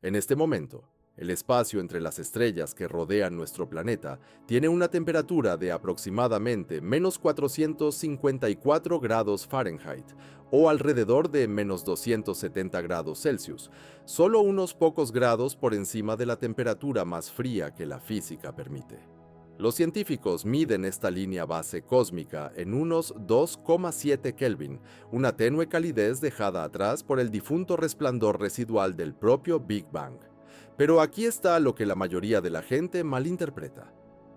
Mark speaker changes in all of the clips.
Speaker 1: En este momento, el espacio entre las estrellas que rodean nuestro planeta tiene una temperatura de aproximadamente menos 454 grados Fahrenheit o alrededor de menos 270 grados Celsius, solo unos pocos grados por encima de la temperatura más fría que la física permite. Los científicos miden esta línea base cósmica en unos 2,7 Kelvin, una tenue calidez dejada atrás por el difunto resplandor residual del propio Big Bang. Pero aquí está lo que la mayoría de la gente malinterpreta.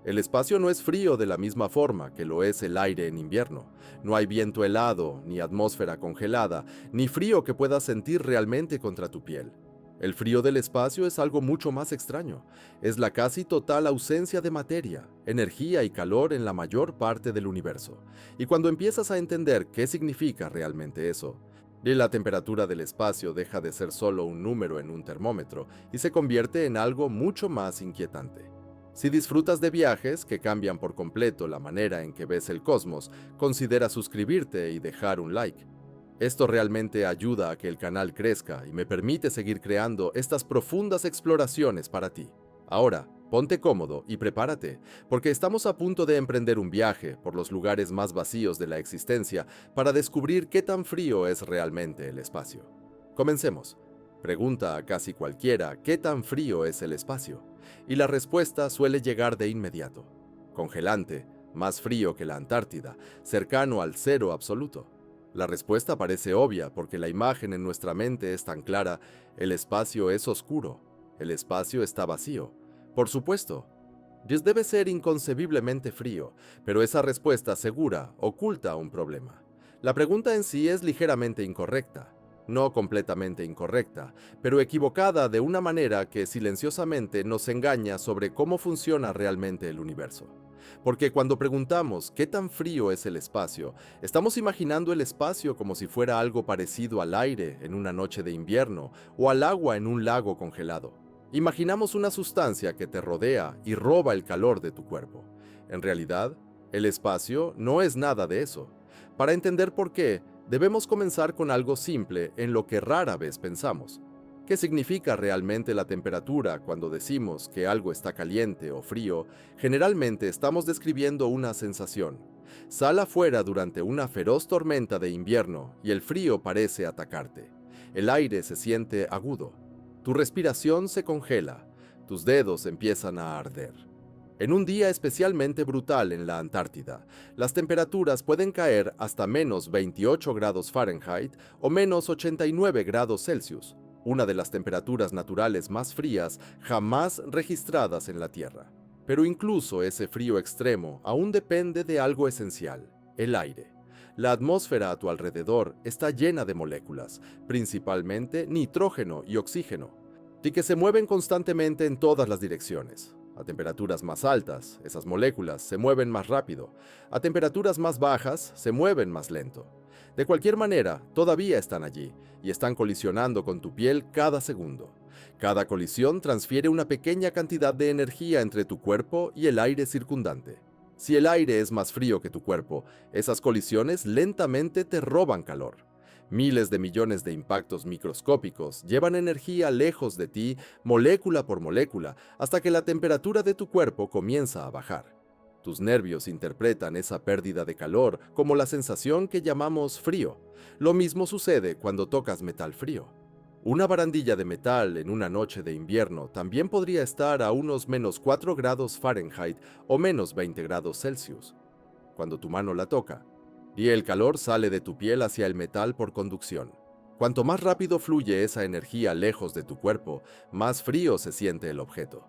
Speaker 1: El espacio no es frío de la misma forma que lo es el aire en invierno. No hay viento helado, ni atmósfera congelada, ni frío que puedas sentir realmente contra tu piel. El frío del espacio es algo mucho más extraño. Es la casi total ausencia de materia, energía y calor en la mayor parte del universo. Y cuando empiezas a entender qué significa realmente eso, y la temperatura del espacio deja de ser solo un número en un termómetro y se convierte en algo mucho más inquietante. Si disfrutas de viajes que cambian por completo la manera en que ves el cosmos, considera suscribirte y dejar un like. Esto realmente ayuda a que el canal crezca y me permite seguir creando estas profundas exploraciones para ti. Ahora, ponte cómodo y prepárate, porque estamos a punto de emprender un viaje por los lugares más vacíos de la existencia para descubrir qué tan frío es realmente el espacio. Comencemos. Pregunta a casi cualquiera qué tan frío es el espacio, y la respuesta suele llegar de inmediato. Congelante, más frío que la Antártida, cercano al cero absoluto. La respuesta parece obvia porque la imagen en nuestra mente es tan clara: el espacio es oscuro, el espacio está vacío. Por supuesto, debe ser inconcebiblemente frío, pero esa respuesta segura oculta un problema. La pregunta en sí es ligeramente incorrecta, no completamente incorrecta, pero equivocada de una manera que silenciosamente nos engaña sobre cómo funciona realmente el universo. Porque cuando preguntamos qué tan frío es el espacio, estamos imaginando el espacio como si fuera algo parecido al aire en una noche de invierno o al agua en un lago congelado. Imaginamos una sustancia que te rodea y roba el calor de tu cuerpo. En realidad, el espacio no es nada de eso. Para entender por qué, debemos comenzar con algo simple en lo que rara vez pensamos. ¿Qué significa realmente la temperatura cuando decimos que algo está caliente o frío? Generalmente estamos describiendo una sensación. Sal afuera durante una feroz tormenta de invierno y el frío parece atacarte. El aire se siente agudo. Tu respiración se congela. Tus dedos empiezan a arder. En un día especialmente brutal en la Antártida, las temperaturas pueden caer hasta menos 28 grados Fahrenheit o menos 89 grados Celsius, una de las temperaturas naturales más frías jamás registradas en la Tierra. Pero incluso ese frío extremo aún depende de algo esencial: el aire. La atmósfera a tu alrededor está llena de moléculas, principalmente nitrógeno y oxígeno, y que se mueven constantemente en todas las direcciones. A temperaturas más altas, esas moléculas se mueven más rápido. A temperaturas más bajas, se mueven más lento. De cualquier manera, todavía están allí y están colisionando con tu piel cada segundo. Cada colisión transfiere una pequeña cantidad de energía entre tu cuerpo y el aire circundante. Si el aire es más frío que tu cuerpo, esas colisiones lentamente te roban calor. Miles de millones de impactos microscópicos llevan energía lejos de ti, molécula por molécula, hasta que la temperatura de tu cuerpo comienza a bajar. Tus nervios interpretan esa pérdida de calor como la sensación que llamamos frío. Lo mismo sucede cuando tocas metal frío. Una barandilla de metal en una noche de invierno también podría estar a unos menos 4 grados Fahrenheit o menos 20 grados Celsius. Cuando tu mano la toca, y el calor sale de tu piel hacia el metal por conducción. Cuanto más rápido fluye esa energía lejos de tu cuerpo, más frío se siente el objeto.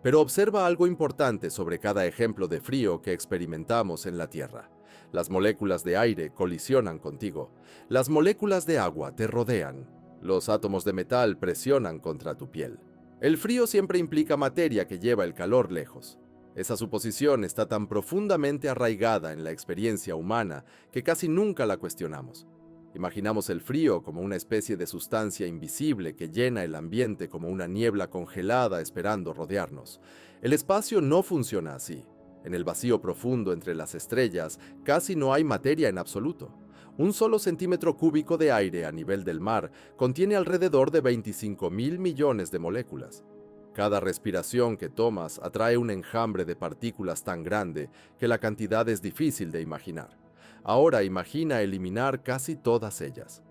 Speaker 1: Pero observa algo importante sobre cada ejemplo de frío que experimentamos en la Tierra. Las moléculas de aire colisionan contigo. Las moléculas de agua te rodean. Los átomos de metal presionan contra tu piel. El frío siempre implica materia que lleva el calor lejos. Esa suposición está tan profundamente arraigada en la experiencia humana que casi nunca la cuestionamos. Imaginamos el frío como una especie de sustancia invisible que llena el ambiente como una niebla congelada esperando rodearnos. El espacio no funciona así. En el vacío profundo entre las estrellas casi no hay materia en absoluto. Un solo centímetro cúbico de aire a nivel del mar contiene alrededor de 25.000 millones de moléculas. Cada respiración que tomas atrae un enjambre de partículas tan grande que la cantidad es difícil de imaginar. Ahora imagina eliminar casi todas ellas.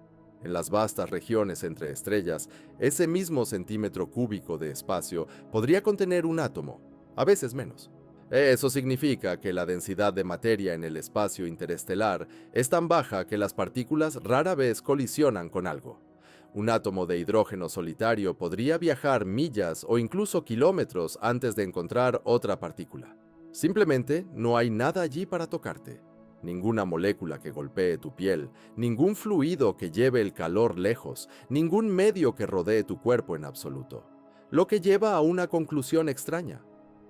Speaker 1: En las vastas regiones entre estrellas, ese mismo centímetro cúbico de espacio podría contener un átomo, a veces menos. Eso significa que la densidad de materia en el espacio interestelar es tan baja que las partículas rara vez colisionan con algo. Un átomo de hidrógeno solitario podría viajar millas o incluso kilómetros antes de encontrar otra partícula. Simplemente no hay nada allí para tocarte. Ninguna molécula que golpee tu piel, ningún fluido que lleve el calor lejos, ningún medio que rodee tu cuerpo en absoluto. Lo que lleva a una conclusión extraña.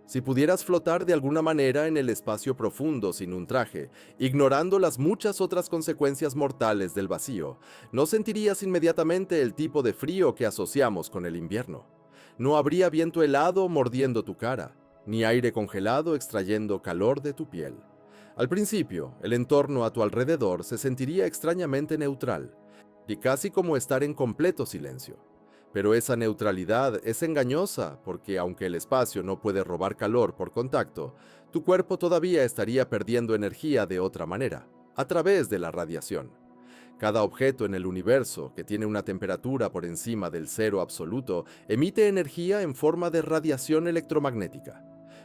Speaker 1: Si pudieras flotar de alguna manera en el espacio profundo sin un traje, ignorando las muchas otras consecuencias mortales del vacío, no sentirías inmediatamente el tipo de frío que asociamos con el invierno. No habría viento helado mordiendo tu cara, ni aire congelado extrayendo calor de tu piel. Al principio, el entorno a tu alrededor se sentiría extrañamente neutral, y casi como estar en completo silencio. Pero esa neutralidad es engañosa porque aunque el espacio no puede robar calor por contacto, tu cuerpo todavía estaría perdiendo energía de otra manera, a través de la radiación. Cada objeto en el universo que tiene una temperatura por encima del cero absoluto emite energía en forma de radiación electromagnética.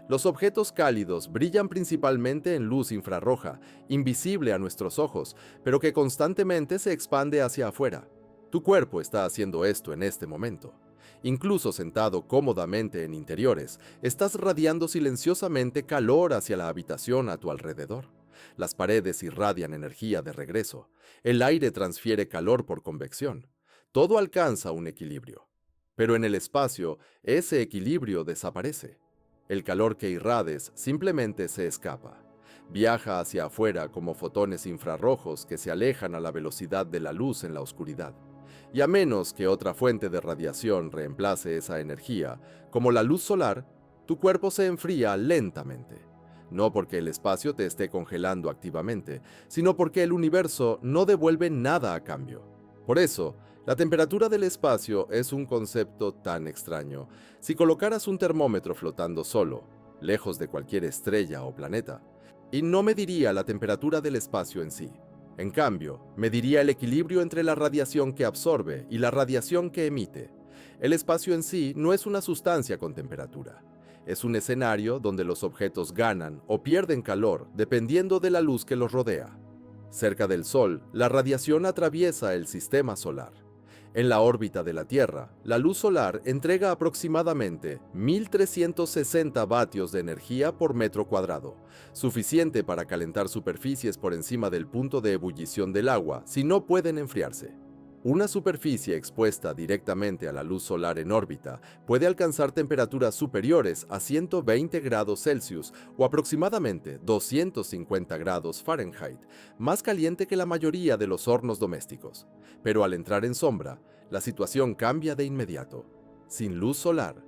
Speaker 1: Los objetos cálidos brillan principalmente en luz infrarroja, invisible a nuestros ojos, pero que constantemente se expande hacia afuera. Tu cuerpo está haciendo esto en este momento. Incluso sentado cómodamente en interiores, estás radiando silenciosamente calor hacia la habitación a tu alrededor. Las paredes irradian energía de regreso. El aire transfiere calor por convección. Todo alcanza un equilibrio. Pero en el espacio, ese equilibrio desaparece. El calor que irrades simplemente se escapa. Viaja hacia afuera como fotones infrarrojos que se alejan a la velocidad de la luz en la oscuridad. Y a menos que otra fuente de radiación reemplace esa energía, como la luz solar, tu cuerpo se enfría lentamente. No porque el espacio te esté congelando activamente, sino porque el universo no devuelve nada a cambio. Por eso, la temperatura del espacio es un concepto tan extraño. Si colocaras un termómetro flotando solo, lejos de cualquier estrella o planeta, y no mediría la temperatura del espacio en sí. En cambio, mediría el equilibrio entre la radiación que absorbe y la radiación que emite. El espacio en sí no es una sustancia con temperatura. Es un escenario donde los objetos ganan o pierden calor dependiendo de la luz que los rodea. Cerca del Sol, la radiación atraviesa el sistema solar. En la órbita de la Tierra, la luz solar entrega aproximadamente 1.360 vatios de energía por metro cuadrado, suficiente para calentar superficies por encima del punto de ebullición del agua si no pueden enfriarse. Una superficie expuesta directamente a la luz solar en órbita puede alcanzar temperaturas superiores a 120 grados Celsius o aproximadamente 250 grados Fahrenheit, más caliente que la mayoría de los hornos domésticos. Pero al entrar en sombra, la situación cambia de inmediato. Sin luz solar,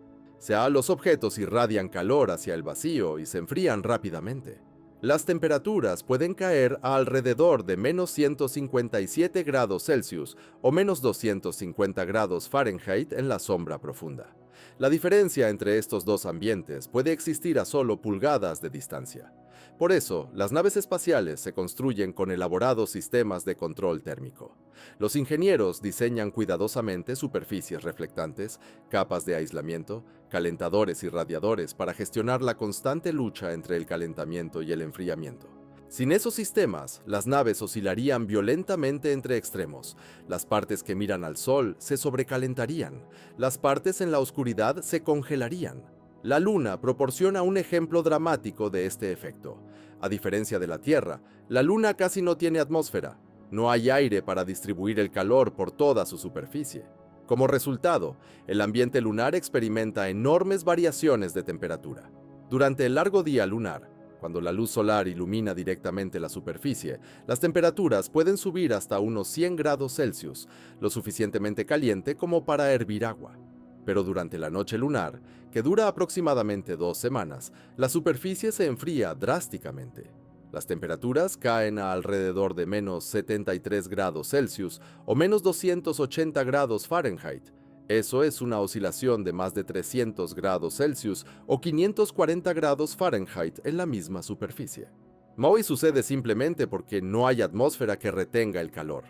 Speaker 1: los objetos irradian calor hacia el vacío y se enfrían rápidamente. Las temperaturas pueden caer a alrededor de menos 157 grados Celsius o menos 250 grados Fahrenheit en la sombra profunda. La diferencia entre estos dos ambientes puede existir a solo pulgadas de distancia. Por eso, las naves espaciales se construyen con elaborados sistemas de control térmico. Los ingenieros diseñan cuidadosamente superficies reflectantes, capas de aislamiento, calentadores y radiadores para gestionar la constante lucha entre el calentamiento y el enfriamiento. Sin esos sistemas, las naves oscilarían violentamente entre extremos. Las partes que miran al Sol se sobrecalentarían, las partes en la oscuridad se congelarían. La Luna proporciona un ejemplo dramático de este efecto. A diferencia de la Tierra, la Luna casi no tiene atmósfera. No hay aire para distribuir el calor por toda su superficie. Como resultado, el ambiente lunar experimenta enormes variaciones de temperatura. Durante el largo día lunar, cuando la luz solar ilumina directamente la superficie, las temperaturas pueden subir hasta unos 100 grados Celsius, lo suficientemente caliente como para hervir agua. Pero durante la noche lunar, que dura aproximadamente 2 semanas, la superficie se enfría drásticamente. Las temperaturas caen a alrededor de menos 73 grados Celsius o menos 280 grados Fahrenheit. Eso es una oscilación de más de 300 grados Celsius o 540 grados Fahrenheit en la misma superficie. Maui sucede simplemente porque no hay atmósfera que retenga el calor.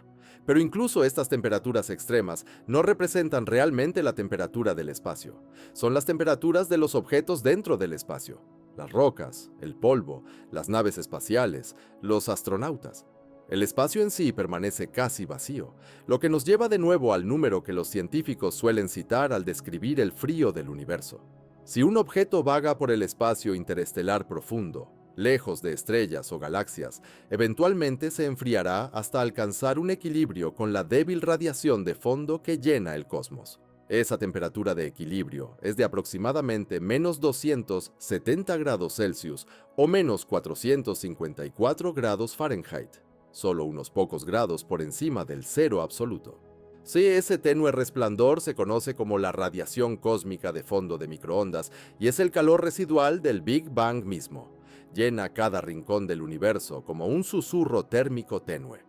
Speaker 1: Pero incluso estas temperaturas extremas no representan realmente la temperatura del espacio. Son las temperaturas de los objetos dentro del espacio. Las rocas, el polvo, las naves espaciales, los astronautas. El espacio en sí permanece casi vacío, lo que nos lleva de nuevo al número que los científicos suelen citar al describir el frío del universo. Si un objeto vaga por el espacio interestelar profundo, lejos de estrellas o galaxias, eventualmente se enfriará hasta alcanzar un equilibrio con la débil radiación de fondo que llena el cosmos. Esa temperatura de equilibrio es de aproximadamente menos 270 grados Celsius o menos 454 grados Fahrenheit, solo unos pocos grados por encima del cero absoluto. Sí, ese tenue resplandor se conoce como la radiación cósmica de fondo de microondas y es el calor residual del Big Bang mismo. Llena cada rincón del universo como un susurro térmico tenue,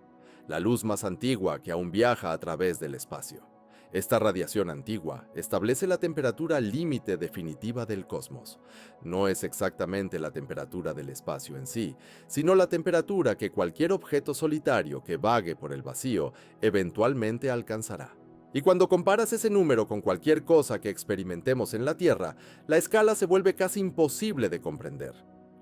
Speaker 1: la luz más antigua que aún viaja a través del espacio. Esta radiación antigua establece la temperatura límite definitiva del cosmos. No es exactamente la temperatura del espacio en sí, sino la temperatura que cualquier objeto solitario que vague por el vacío eventualmente alcanzará. Y cuando comparas ese número con cualquier cosa que experimentemos en la Tierra, la escala se vuelve casi imposible de comprender.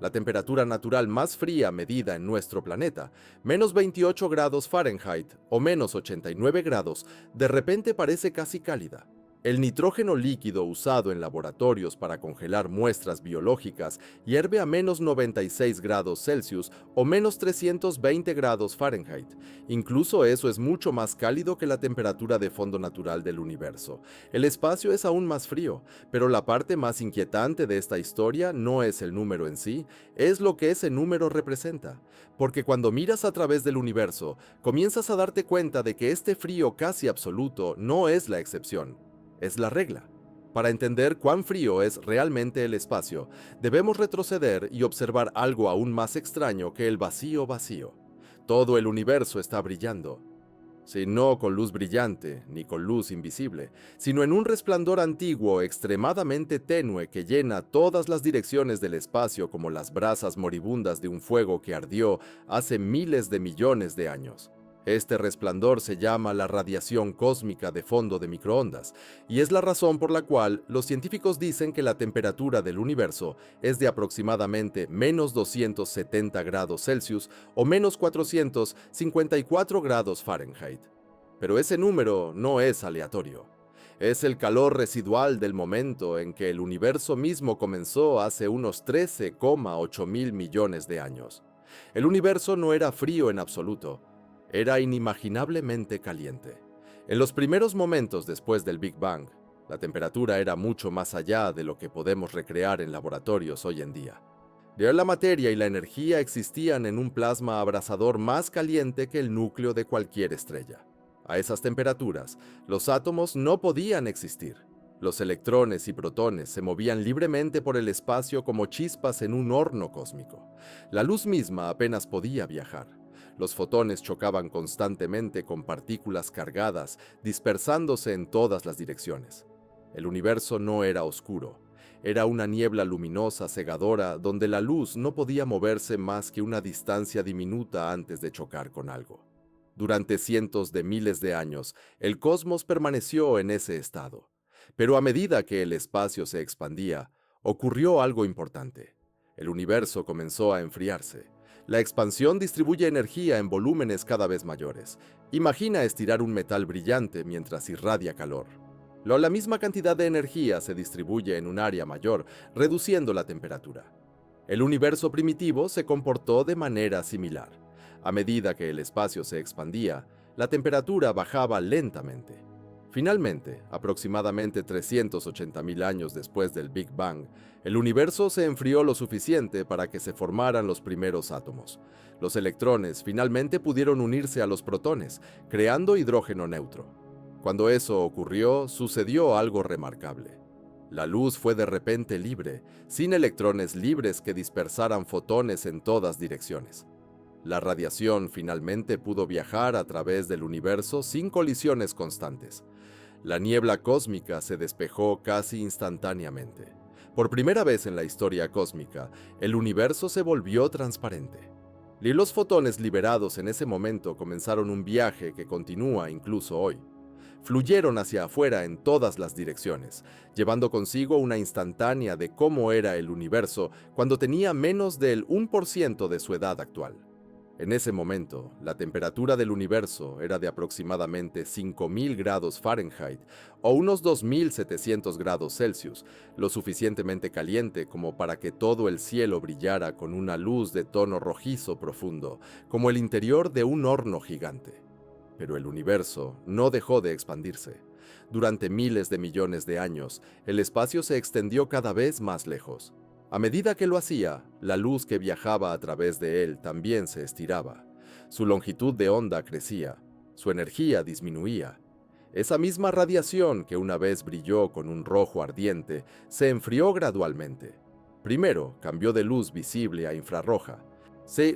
Speaker 1: La temperatura natural más fría medida en nuestro planeta, menos 28 grados Fahrenheit o menos 89 grados, de repente parece casi cálida. El nitrógeno líquido usado en laboratorios para congelar muestras biológicas hierve a menos 96 grados Celsius o menos 320 grados Fahrenheit. Incluso eso es mucho más cálido que la temperatura de fondo natural del universo. El espacio es aún más frío, pero la parte más inquietante de esta historia no es el número en sí, es lo que ese número representa. Porque cuando miras a través del universo, comienzas a darte cuenta de que este frío casi absoluto no es la excepción. Es la regla. Para entender cuán frío es realmente el espacio, debemos retroceder y observar algo aún más extraño que el vacío vacío. Todo el universo está brillando. Si no con luz brillante, ni con luz invisible, sino en un resplandor antiguo extremadamente tenue que llena todas las direcciones del espacio como las brasas moribundas de un fuego que ardió hace miles de millones de años. Este resplandor se llama la radiación cósmica de fondo de microondas, y es la razón por la cual los científicos dicen que la temperatura del universo es de aproximadamente menos 270 grados Celsius o menos 454 grados Fahrenheit. Pero ese número no es aleatorio. Es el calor residual del momento en que el universo mismo comenzó hace unos 13,8 mil millones de años. El universo no era frío en absoluto. Era inimaginablemente caliente. En los primeros momentos después del Big Bang, la temperatura era mucho más allá de lo que podemos recrear en laboratorios hoy en día. La materia y la energía existían en un plasma abrasador más caliente que el núcleo de cualquier estrella. A esas temperaturas, los átomos no podían existir. Los electrones y protones se movían libremente por el espacio como chispas en un horno cósmico. La luz misma apenas podía viajar. Los fotones chocaban constantemente con partículas cargadas, dispersándose en todas las direcciones. El universo no era oscuro. Era una niebla luminosa cegadora donde la luz no podía moverse más que una distancia diminuta antes de chocar con algo. Durante cientos de miles de años, el cosmos permaneció en ese estado. Pero a medida que el espacio se expandía, ocurrió algo importante. El universo comenzó a enfriarse. La expansión distribuye energía en volúmenes cada vez mayores. Imagina estirar un metal brillante mientras irradia calor. La misma cantidad de energía se distribuye en un área mayor, reduciendo la temperatura. El universo primitivo se comportó de manera similar. A medida que el espacio se expandía, la temperatura bajaba lentamente. Finalmente, aproximadamente 380.000 años después del Big Bang, el universo se enfrió lo suficiente para que se formaran los primeros átomos. Los electrones finalmente pudieron unirse a los protones, creando hidrógeno neutro. Cuando eso ocurrió, sucedió algo remarcable. La luz fue de repente libre, sin electrones libres que dispersaran fotones en todas direcciones. La radiación finalmente pudo viajar a través del universo sin colisiones constantes. La niebla cósmica se despejó casi instantáneamente. Por primera vez en la historia cósmica, el universo se volvió transparente. Y los fotones liberados en ese momento comenzaron un viaje que continúa incluso hoy. Fluyeron hacia afuera en todas las direcciones, llevando consigo una instantánea de cómo era el universo cuando tenía menos del 1% de su edad actual. En ese momento, la temperatura del universo era de aproximadamente 5.000 grados Fahrenheit o unos 2.700 grados Celsius, lo suficientemente caliente como para que todo el cielo brillara con una luz de tono rojizo profundo, como el interior de un horno gigante. Pero el universo no dejó de expandirse. Durante miles de millones de años, el espacio se extendió cada vez más lejos. A medida que lo hacía, la luz que viajaba a través de él también se estiraba. Su longitud de onda crecía, su energía disminuía. Esa misma radiación que una vez brilló con un rojo ardiente se enfrió gradualmente. Primero cambió de luz visible a infrarroja,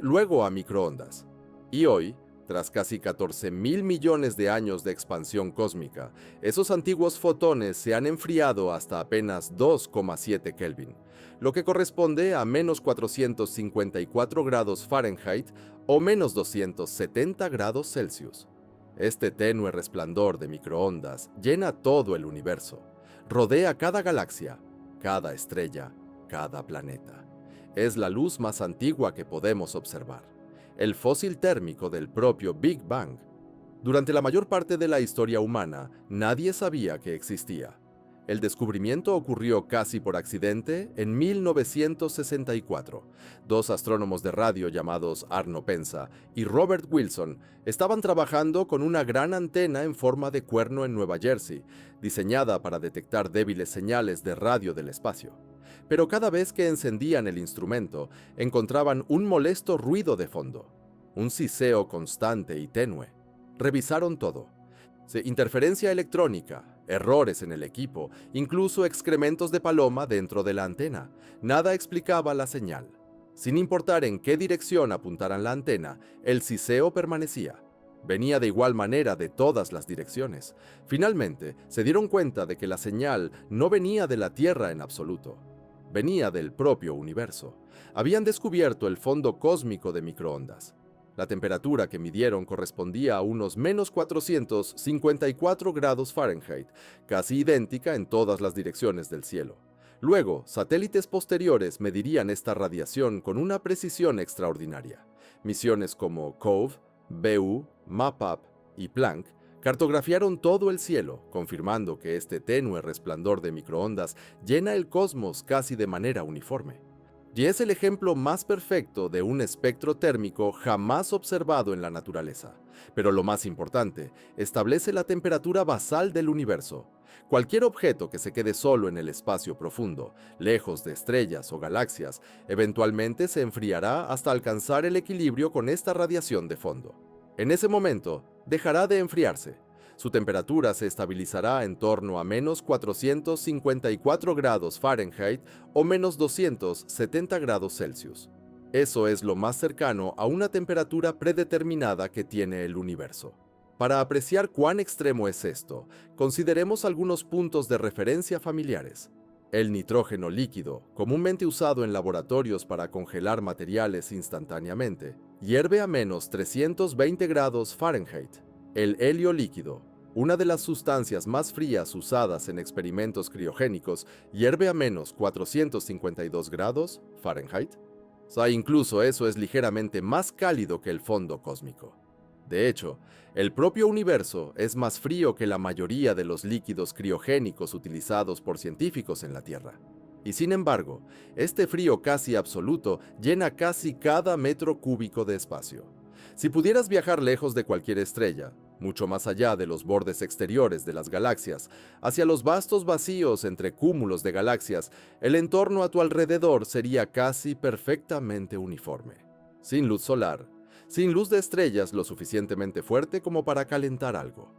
Speaker 1: luego a microondas. Y hoy, tras casi 14.000 millones de años de expansión cósmica, esos antiguos fotones se han enfriado hasta apenas 2,7 Kelvin, lo que corresponde a menos 454 grados Fahrenheit o menos 270 grados Celsius. Este tenue resplandor de microondas llena todo el universo, rodea cada galaxia, cada estrella, cada planeta. Es la luz más antigua que podemos observar, el fósil térmico del propio Big Bang. Durante la mayor parte de la historia humana, nadie sabía que existía. El descubrimiento ocurrió casi por accidente en 1964. Dos astrónomos de radio llamados Arno Pensa y Robert Wilson estaban trabajando con una gran antena en forma de cuerno en Nueva Jersey, diseñada para detectar débiles señales de radio del espacio. Pero cada vez que encendían el instrumento, encontraban un molesto ruido de fondo, un siseo constante y tenue. Revisaron todo. Interferencia electrónica, errores en el equipo, incluso excrementos de paloma dentro de la antena. Nada explicaba la señal. Sin importar en qué dirección apuntaran la antena, el siseo permanecía. Venía de igual manera de todas las direcciones. Finalmente, se dieron cuenta de que la señal no venía de la Tierra en absoluto. Venía del propio universo. Habían descubierto el fondo cósmico de microondas. La temperatura que midieron correspondía a unos menos 454 grados Fahrenheit, casi idéntica en todas las direcciones del cielo. Luego, satélites posteriores medirían esta radiación con una precisión extraordinaria. Misiones como COVE, BU, MAPAP y Planck cartografiaron todo el cielo, confirmando que este tenue resplandor de microondas llena el cosmos casi de manera uniforme. Y es el ejemplo más perfecto de un espectro térmico jamás observado en la naturaleza. Pero lo más importante, establece la temperatura basal del universo. Cualquier objeto que se quede solo en el espacio profundo, lejos de estrellas o galaxias, eventualmente se enfriará hasta alcanzar el equilibrio con esta radiación de fondo. En ese momento, dejará de enfriarse. Su temperatura se estabilizará en torno a menos 454 grados Fahrenheit o menos 270 grados Celsius. Eso es lo más cercano a una temperatura predeterminada que tiene el universo. Para apreciar cuán extremo es esto, consideremos algunos puntos de referencia familiares. El nitrógeno líquido, comúnmente usado en laboratorios para congelar materiales instantáneamente, hierve a menos 320 grados Fahrenheit. El helio líquido, una de las sustancias más frías usadas en experimentos criogénicos, hierve a menos 452 grados Fahrenheit. Incluso eso es ligeramente más cálido que el fondo cósmico. De hecho, el propio universo es más frío que la mayoría de los líquidos criogénicos utilizados por científicos en la Tierra. Y sin embargo, este frío casi absoluto llena casi cada metro cúbico de espacio. Si pudieras viajar lejos de cualquier estrella, mucho más allá de los bordes exteriores de las galaxias, hacia los vastos vacíos entre cúmulos de galaxias, el entorno a tu alrededor sería casi perfectamente uniforme. Sin luz solar, sin luz de estrellas lo suficientemente fuerte como para calentar algo.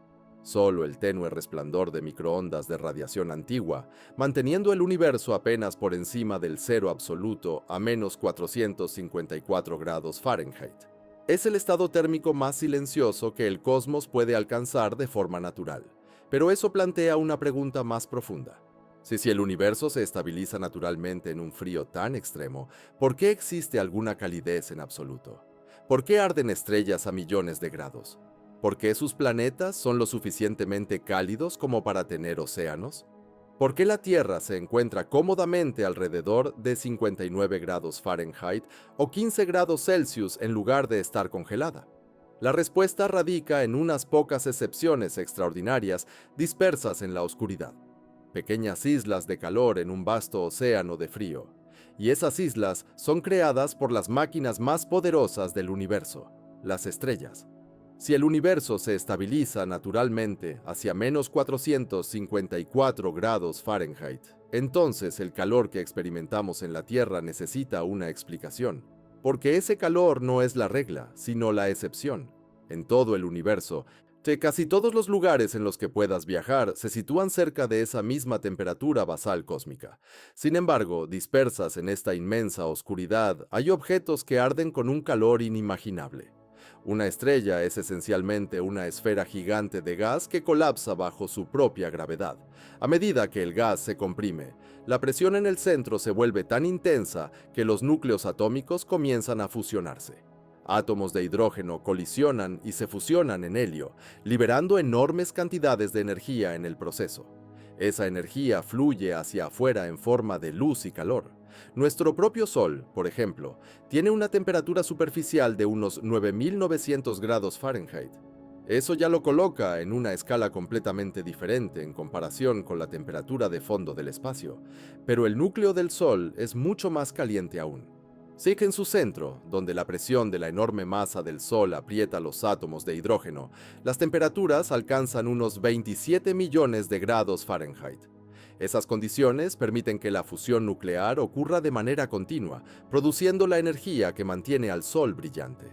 Speaker 1: Solo el tenue resplandor de microondas de radiación antigua, manteniendo el universo apenas por encima del cero absoluto a menos 454 grados Fahrenheit. Es el estado térmico más silencioso que el cosmos puede alcanzar de forma natural. Pero eso plantea una pregunta más profunda. Si el universo se estabiliza naturalmente en un frío tan extremo, ¿por qué existe alguna calidez en absoluto? ¿Por qué arden estrellas a millones de grados? ¿Por qué sus planetas son lo suficientemente cálidos como para tener océanos? ¿Por qué la Tierra se encuentra cómodamente alrededor de 59 grados Fahrenheit o 15 grados Celsius en lugar de estar congelada? La respuesta radica en unas pocas excepciones extraordinarias dispersas en la oscuridad. Pequeñas islas de calor en un vasto océano de frío. Y esas islas son creadas por las máquinas más poderosas del universo, las estrellas. Si el universo se estabiliza naturalmente hacia menos 454 grados Fahrenheit, entonces el calor que experimentamos en la Tierra necesita una explicación, porque ese calor no es la regla, sino la excepción. En todo el universo, casi todos los lugares en los que puedas viajar se sitúan cerca de esa misma temperatura basal cósmica. Sin embargo, dispersas en esta inmensa oscuridad, hay objetos que arden con un calor inimaginable. Una estrella es esencialmente una esfera gigante de gas que colapsa bajo su propia gravedad. A medida que el gas se comprime, la presión en el centro se vuelve tan intensa que los núcleos atómicos comienzan a fusionarse. Átomos de hidrógeno colisionan y se fusionan en helio, liberando enormes cantidades de energía en el proceso. Esa energía fluye hacia afuera en forma de luz y calor. Nuestro propio Sol, por ejemplo, tiene una temperatura superficial de unos 9.900 grados Fahrenheit. Eso ya lo coloca en una escala completamente diferente en comparación con la temperatura de fondo del espacio, pero el núcleo del Sol es mucho más caliente aún. Sí que en su centro, donde la presión de la enorme masa del Sol aprieta los átomos de hidrógeno, las temperaturas alcanzan unos 27 millones de grados Fahrenheit. Esas condiciones permiten que la fusión nuclear ocurra de manera continua, produciendo la energía que mantiene al Sol brillante.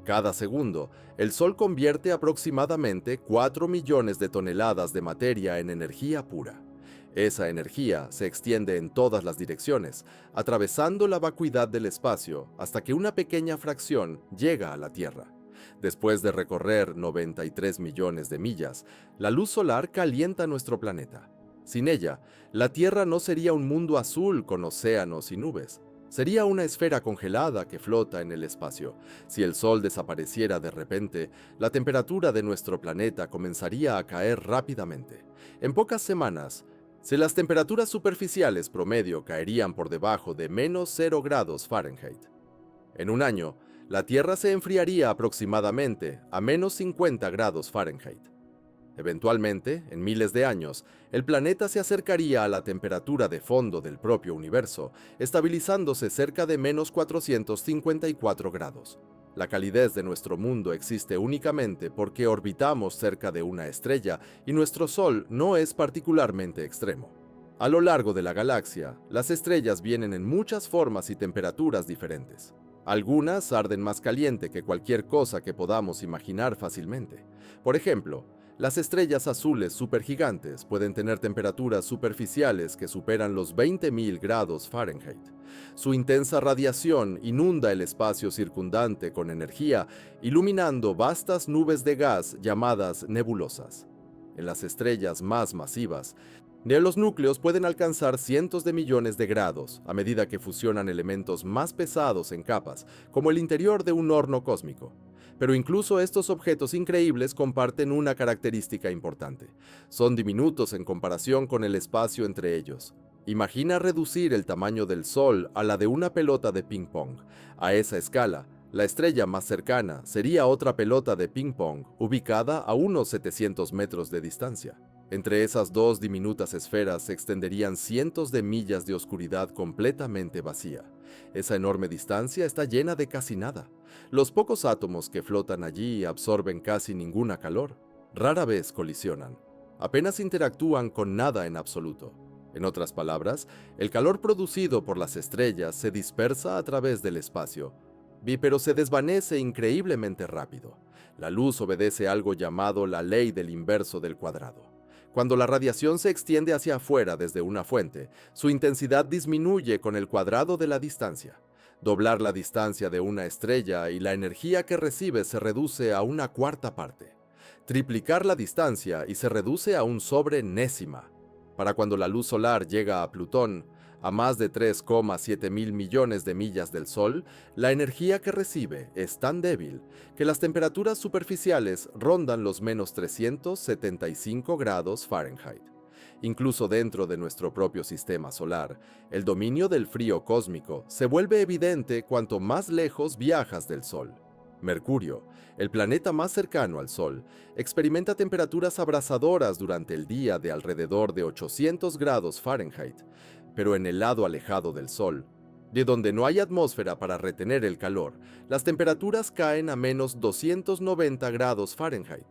Speaker 1: Cada segundo, el Sol convierte aproximadamente 4 millones de toneladas de materia en energía pura. Esa energía se extiende en todas las direcciones, atravesando la vacuidad del espacio hasta que una pequeña fracción llega a la Tierra. Después de recorrer 93 millones de millas, la luz solar calienta nuestro planeta. Sin ella, la Tierra no sería un mundo azul con océanos y nubes. Sería una esfera congelada que flota en el espacio. Si el Sol desapareciera de repente, la temperatura de nuestro planeta comenzaría a caer rápidamente. En pocas semanas, si las temperaturas superficiales promedio caerían por debajo de menos 0 grados Fahrenheit. En un año, la Tierra se enfriaría aproximadamente a menos 50 grados Fahrenheit. Eventualmente, en miles de años, el planeta se acercaría a la temperatura de fondo del propio universo, estabilizándose cerca de menos 454 grados. La calidez de nuestro mundo existe únicamente porque orbitamos cerca de una estrella y nuestro Sol no es particularmente extremo. A lo largo de la galaxia, las estrellas vienen en muchas formas y temperaturas diferentes. Algunas arden más caliente que cualquier cosa que podamos imaginar fácilmente. Por ejemplo, las estrellas azules supergigantes pueden tener temperaturas superficiales que superan los 20.000 grados Fahrenheit. Su intensa radiación inunda el espacio circundante con energía, iluminando vastas nubes de gas llamadas nebulosas. En las estrellas más masivas, los núcleos pueden alcanzar cientos de millones de grados a medida que fusionan elementos más pesados en capas, como el interior de un horno cósmico. Pero incluso estos objetos increíbles comparten una característica importante. Son diminutos en comparación con el espacio entre ellos. Imagina reducir el tamaño del Sol a la de una pelota de ping-pong. A esa escala, la estrella más cercana sería otra pelota de ping-pong ubicada a unos 700 metros de distancia. Entre esas dos diminutas esferas se extenderían cientos de millas de oscuridad completamente vacía. Esa enorme distancia está llena de casi nada. Los pocos átomos que flotan allí absorben casi ninguna calor. Rara vez colisionan. Apenas interactúan con nada en absoluto. En otras palabras, el calor producido por las estrellas se dispersa a través del espacio, pero se desvanece increíblemente rápido. La luz obedece algo llamado la ley del inverso del cuadrado. Cuando la radiación se extiende hacia afuera desde una fuente, su intensidad disminuye con el cuadrado de la distancia. Doblar la distancia de una estrella y la energía que recibe se reduce a una cuarta parte. Triplicar la distancia y se reduce a un sobrenésima. Para cuando la luz solar llega a Plutón, a más de 3,7 mil millones de millas del Sol, la energía que recibe es tan débil que las temperaturas superficiales rondan los menos 375 grados Fahrenheit. Incluso dentro de nuestro propio sistema solar, el dominio del frío cósmico se vuelve evidente cuanto más lejos viajas del Sol. Mercurio, el planeta más cercano al Sol, experimenta temperaturas abrasadoras durante el día de alrededor de 800 grados Fahrenheit, pero en el lado alejado del Sol, de donde no hay atmósfera para retener el calor, las temperaturas caen a menos 290 grados Fahrenheit.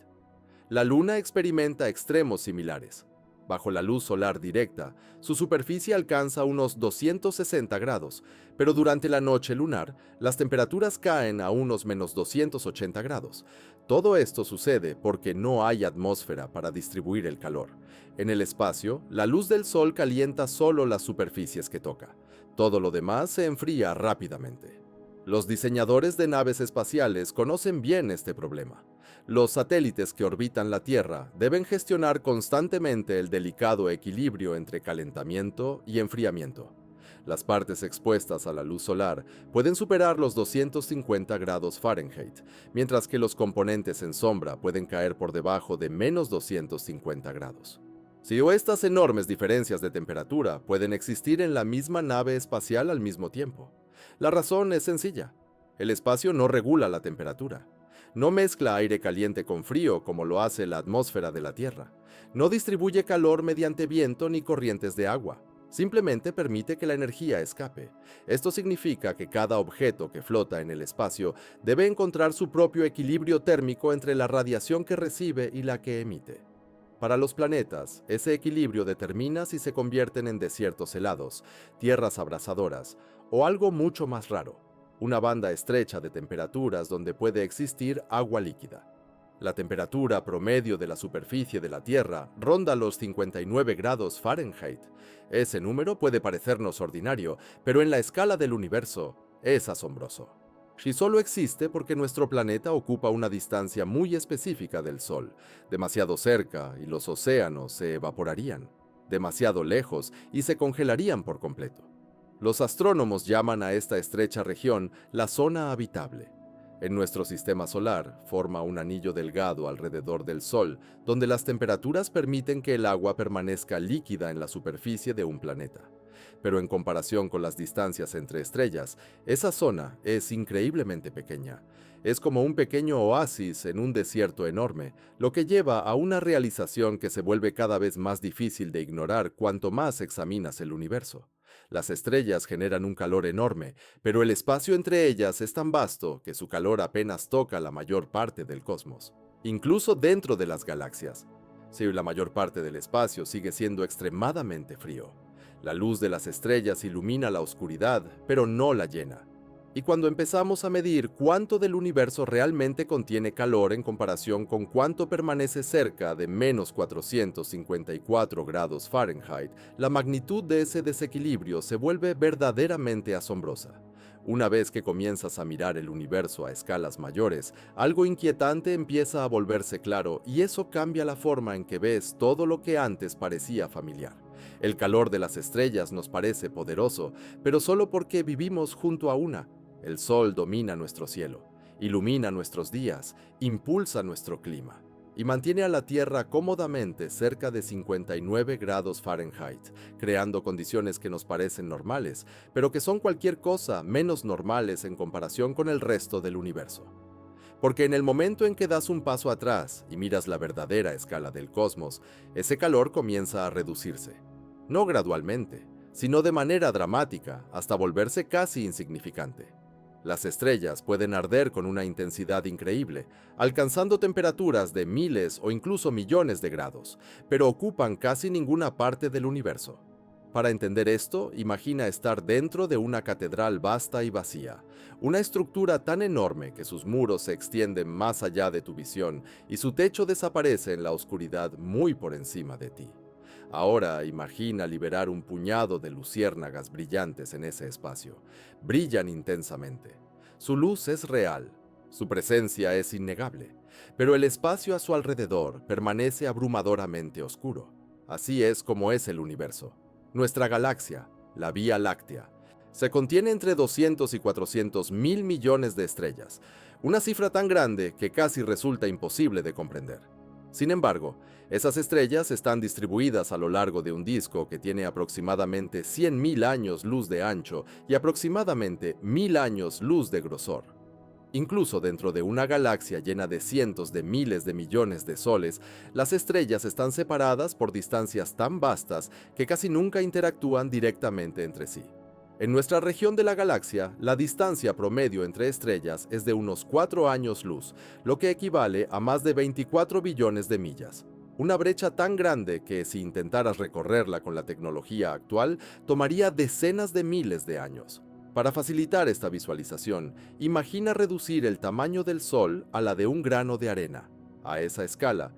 Speaker 1: La Luna experimenta extremos similares. Bajo la luz solar directa, su superficie alcanza unos 260 grados, pero durante la noche lunar, las temperaturas caen a unos menos 280 grados. Todo esto sucede porque no hay atmósfera para distribuir el calor. En el espacio, la luz del Sol calienta solo las superficies que toca. Todo lo demás se enfría rápidamente. Los diseñadores de naves espaciales conocen bien este problema. Los satélites que orbitan la Tierra deben gestionar constantemente el delicado equilibrio entre calentamiento y enfriamiento. Las partes expuestas a la luz solar pueden superar los 250 grados Fahrenheit, mientras que los componentes en sombra pueden caer por debajo de menos 250 grados. Si estas enormes diferencias de temperatura pueden existir en la misma nave espacial al mismo tiempo. La razón es sencilla. El espacio no regula la temperatura. No mezcla aire caliente con frío como lo hace la atmósfera de la Tierra. No distribuye calor mediante viento ni corrientes de agua. Simplemente permite que la energía escape. Esto significa que cada objeto que flota en el espacio debe encontrar su propio equilibrio térmico entre la radiación que recibe y la que emite. Para los planetas, ese equilibrio determina si se convierten en desiertos helados, tierras abrasadoras o algo mucho más raro, una banda estrecha de temperaturas donde puede existir agua líquida. La temperatura promedio de la superficie de la Tierra ronda los 59 grados Fahrenheit. Ese número puede parecernos ordinario, pero en la escala del universo es asombroso. Si solo existe porque nuestro planeta ocupa una distancia muy específica del Sol, demasiado cerca y los océanos se evaporarían, demasiado lejos y se congelarían por completo. Los astrónomos llaman a esta estrecha región la zona habitable. En nuestro sistema solar forma un anillo delgado alrededor del Sol, donde las temperaturas permiten que el agua permanezca líquida en la superficie de un planeta. Pero en comparación con las distancias entre estrellas, esa zona es increíblemente pequeña. Es como un pequeño oasis en un desierto enorme, lo que lleva a una realización que se vuelve cada vez más difícil de ignorar cuanto más examinas el universo. Las estrellas generan un calor enorme, pero el espacio entre ellas es tan vasto que su calor apenas toca la mayor parte del cosmos, incluso dentro de las galaxias. Si la mayor parte del espacio sigue siendo extremadamente frío. La luz de las estrellas ilumina la oscuridad, pero no la llena. Y cuando empezamos a medir cuánto del universo realmente contiene calor en comparación con cuánto permanece cerca de menos 454 grados Fahrenheit, la magnitud de ese desequilibrio se vuelve verdaderamente asombrosa. Una vez que comienzas a mirar el universo a escalas mayores, algo inquietante empieza a volverse claro y eso cambia la forma en que ves todo lo que antes parecía familiar. El calor de las estrellas nos parece poderoso, pero solo porque vivimos junto a una. El Sol domina nuestro cielo, ilumina nuestros días, impulsa nuestro clima y mantiene a la Tierra cómodamente cerca de 59 grados Fahrenheit, creando condiciones que nos parecen normales, pero que son cualquier cosa menos normales en comparación con el resto del universo. Porque en el momento en que das un paso atrás y miras la verdadera escala del cosmos, ese calor comienza a reducirse. No gradualmente, sino de manera dramática, hasta volverse casi insignificante. Las estrellas pueden arder con una intensidad increíble, alcanzando temperaturas de miles o incluso millones de grados, pero ocupan casi ninguna parte del universo. Para entender esto, imagina estar dentro de una catedral vasta y vacía, una estructura tan enorme que sus muros se extienden más allá de tu visión y su techo desaparece en la oscuridad muy por encima de ti. Ahora imagina liberar un puñado de luciérnagas brillantes en ese espacio. Brillan intensamente. Su luz es real, su presencia es innegable, pero el espacio a su alrededor permanece abrumadoramente oscuro. Así es como es el universo. Nuestra galaxia, la Vía Láctea, se contiene entre 200 y 400 mil millones de estrellas, una cifra tan grande que casi resulta imposible de comprender. Sin embargo, esas estrellas están distribuidas a lo largo de un disco que tiene aproximadamente 100.000 años luz de ancho y aproximadamente 1.000 años luz de grosor. Incluso dentro de una galaxia llena de cientos de miles de millones de soles, las estrellas están separadas por distancias tan vastas que casi nunca interactúan directamente entre sí. En nuestra región de la galaxia, la distancia promedio entre estrellas es de unos 4 años luz, lo que equivale a más de 24 billones de millas. Una brecha tan grande que, si intentaras recorrerla con la tecnología actual, tomaría decenas de miles de años. Para facilitar esta visualización, imagina reducir el tamaño del Sol a la de un grano de arena. A esa escala,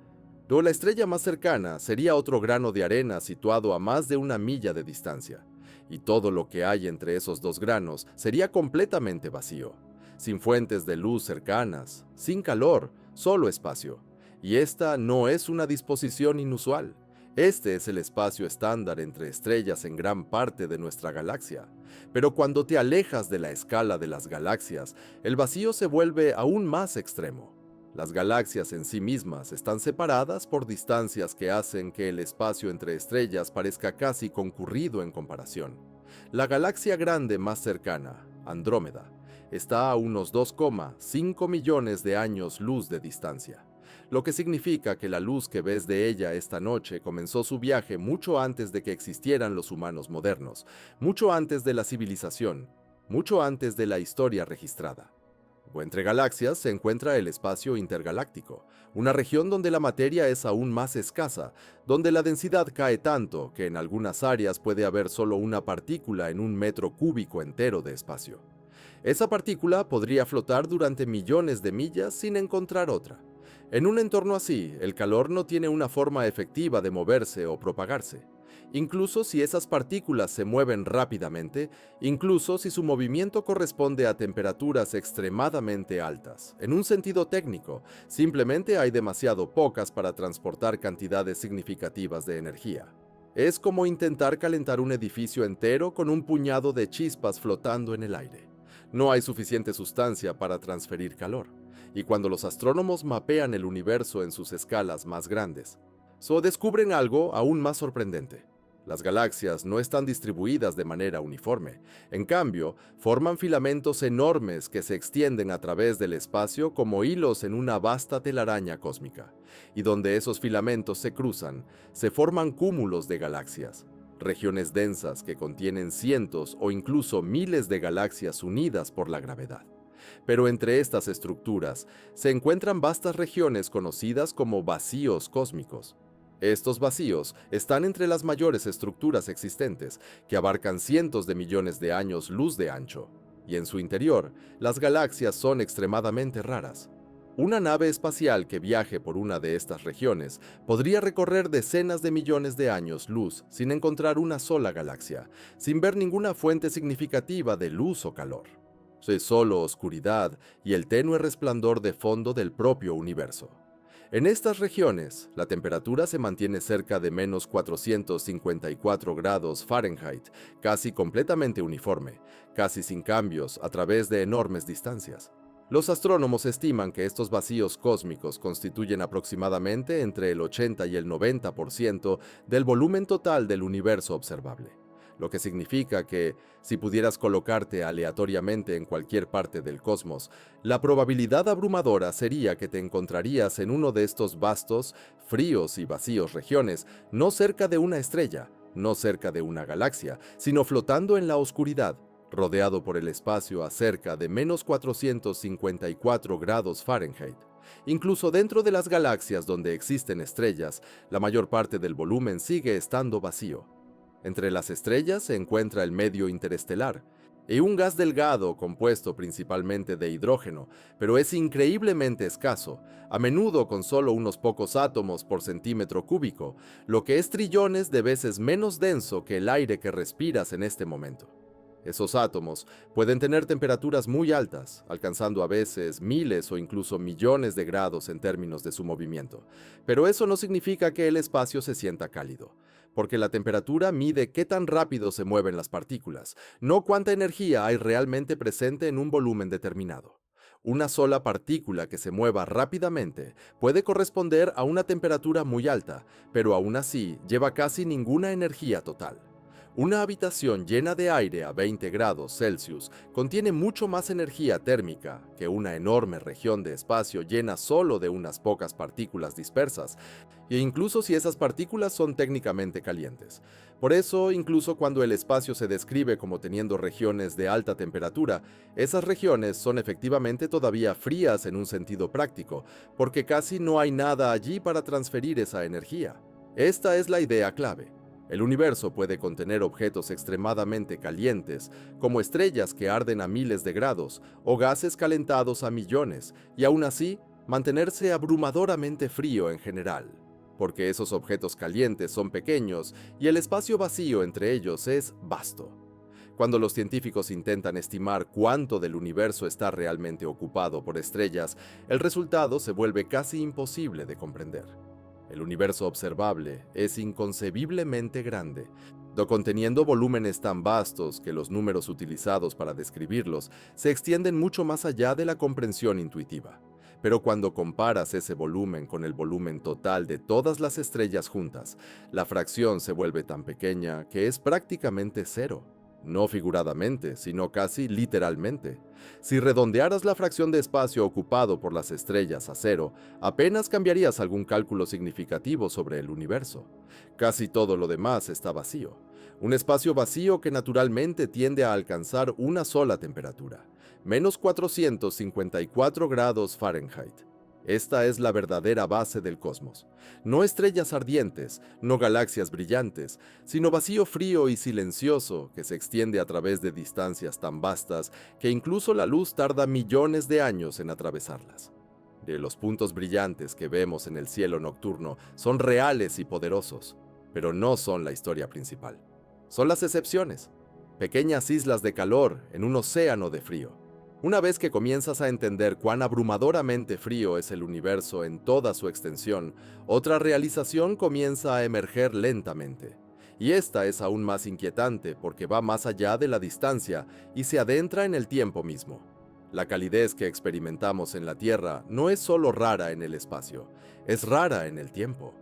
Speaker 1: la estrella más cercana sería otro grano de arena situado a más de 1 milla de distancia, y todo lo que hay entre esos dos granos sería completamente vacío, sin fuentes de luz cercanas, sin calor, solo espacio. Y esta no es una disposición inusual. Este es el espacio estándar entre estrellas en gran parte de nuestra galaxia. Pero cuando te alejas de la escala de las galaxias, el vacío se vuelve aún más extremo. Las galaxias en sí mismas están separadas por distancias que hacen que el espacio entre estrellas parezca casi concurrido en comparación. La galaxia grande más cercana, Andrómeda, está a unos 2,5 millones de años luz de distancia, lo que significa que la luz que ves de ella esta noche comenzó su viaje mucho antes de que existieran los humanos modernos, mucho antes de la civilización, mucho antes de la historia registrada. O entre galaxias se encuentra el espacio intergaláctico, una región donde la materia es aún más escasa, donde la densidad cae tanto que en algunas áreas puede haber solo una partícula en un metro cúbico entero de espacio. Esa partícula podría flotar durante millones de millas sin encontrar otra. En un entorno así, el calor no tiene una forma efectiva de moverse o propagarse. Incluso si esas partículas se mueven rápidamente, incluso si su movimiento corresponde a temperaturas extremadamente altas. En un sentido técnico, simplemente hay demasiado pocas para transportar cantidades significativas de energía. Es como intentar calentar un edificio entero con un puñado de chispas flotando en el aire. No hay suficiente sustancia para transferir calor. Y cuando los astrónomos mapean el universo en sus escalas más grandes, descubren algo aún más sorprendente. Las galaxias no están distribuidas de manera uniforme. En cambio, forman filamentos enormes que se extienden a través del espacio como hilos en una vasta telaraña cósmica. Y donde esos filamentos se cruzan, se forman cúmulos de galaxias, regiones densas que contienen cientos o incluso miles de galaxias unidas por la gravedad. Pero entre estas estructuras se encuentran vastas regiones conocidas como vacíos cósmicos. Estos vacíos están entre las mayores estructuras existentes, que abarcan cientos de millones de años luz de ancho, y en su interior, las galaxias son extremadamente raras. Una nave espacial que viaje por una de estas regiones podría recorrer decenas de millones de años luz sin encontrar una sola galaxia, sin ver ninguna fuente significativa de luz o calor. Es solo oscuridad y el tenue resplandor de fondo del propio universo. En estas regiones, la temperatura se mantiene cerca de menos 454 grados Fahrenheit, casi completamente uniforme, casi sin cambios a través de enormes distancias. Los astrónomos estiman que estos vacíos cósmicos constituyen aproximadamente entre el 80 y el 90% del volumen total del universo observable, lo que significa que, si pudieras colocarte aleatoriamente en cualquier parte del cosmos, la probabilidad abrumadora sería que te encontrarías en uno de estos vastos, fríos y vacíos regiones, no cerca de una estrella, no cerca de una galaxia, sino flotando en la oscuridad, rodeado por el espacio a cerca de menos 454 grados Fahrenheit. Incluso dentro de las galaxias donde existen estrellas, la mayor parte del volumen sigue estando vacío. Entre las estrellas se encuentra el medio interestelar, y un gas delgado compuesto principalmente de hidrógeno, pero es increíblemente escaso, a menudo con solo unos pocos átomos por centímetro cúbico, lo que es trillones de veces menos denso que el aire que respiras en este momento. Esos átomos pueden tener temperaturas muy altas, alcanzando a veces miles o incluso millones de grados en términos de su movimiento, pero eso no significa que el espacio se sienta cálido, porque la temperatura mide qué tan rápido se mueven las partículas, no cuánta energía hay realmente presente en un volumen determinado. Una sola partícula que se mueva rápidamente puede corresponder a una temperatura muy alta, pero aún así lleva casi ninguna energía total. Una habitación llena de aire a 20 grados Celsius contiene mucho más energía térmica que una enorme región de espacio llena solo de unas pocas partículas dispersas, e incluso si esas partículas son técnicamente calientes. Por eso, incluso cuando el espacio se describe como teniendo regiones de alta temperatura, esas regiones son efectivamente todavía frías en un sentido práctico, porque casi no hay nada allí para transferir esa energía. Esta es la idea clave. El universo puede contener objetos extremadamente calientes, como estrellas que arden a miles de grados o gases calentados a millones, y aún así mantenerse abrumadoramente frío en general, porque esos objetos calientes son pequeños y el espacio vacío entre ellos es vasto. Cuando los científicos intentan estimar cuánto del universo está realmente ocupado por estrellas, el resultado se vuelve casi imposible de comprender. El universo observable es inconcebiblemente grande, conteniendo volúmenes tan vastos que los números utilizados para describirlos se extienden mucho más allá de la comprensión intuitiva. Pero cuando comparas ese volumen con el volumen total de todas las estrellas juntas, la fracción se vuelve tan pequeña que es prácticamente cero. No figuradamente, sino casi literalmente. Si redondearas la fracción de espacio ocupado por las estrellas a cero, apenas cambiarías algún cálculo significativo sobre el universo. Casi todo lo demás está vacío. Un espacio vacío que naturalmente tiende a alcanzar una sola temperatura, menos 454 grados Fahrenheit. Esta es la verdadera base del cosmos. No estrellas ardientes, no galaxias brillantes, sino vacío frío y silencioso que se extiende a través de distancias tan vastas que incluso la luz tarda millones de años en atravesarlas. Los puntos brillantes que vemos en el cielo nocturno son reales y poderosos, pero no son la historia principal. Son las excepciones, pequeñas islas de calor en un océano de frío. Una vez que comienzas a entender cuán abrumadoramente frío es el universo en toda su extensión, otra realización comienza a emerger lentamente. Y esta es aún más inquietante porque va más allá de la distancia y se adentra en el tiempo mismo. La calidez que experimentamos en la Tierra no es solo rara en el espacio, es rara en el tiempo.